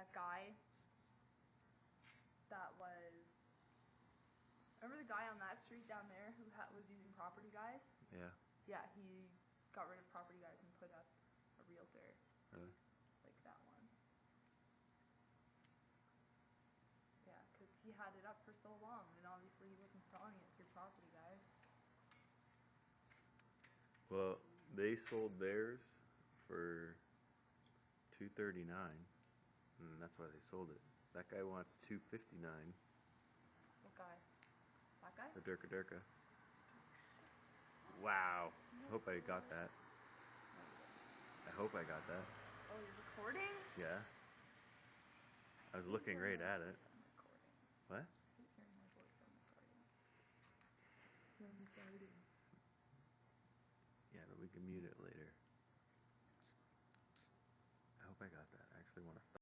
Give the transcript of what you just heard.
that guy that was, remember the guy on that street down there who was using Property Guys? Yeah. Yeah, he got rid of Property Guys and put up a realtor. Really? Like that one. Yeah, because he had it up for so long, and obviously he wasn't selling it through Property Guys. Well, they sold theirs for $239, and that's why they sold it. That guy wants $259. What guy? That guy? The Durka Durka. Wow. I hope I got that. I hope I got that. Oh, you're recording? Yeah. I was looking right at it. What? I hate hearing my voice on recording. Yeah, but we can mute it later. I hope I got that. I actually want to stop.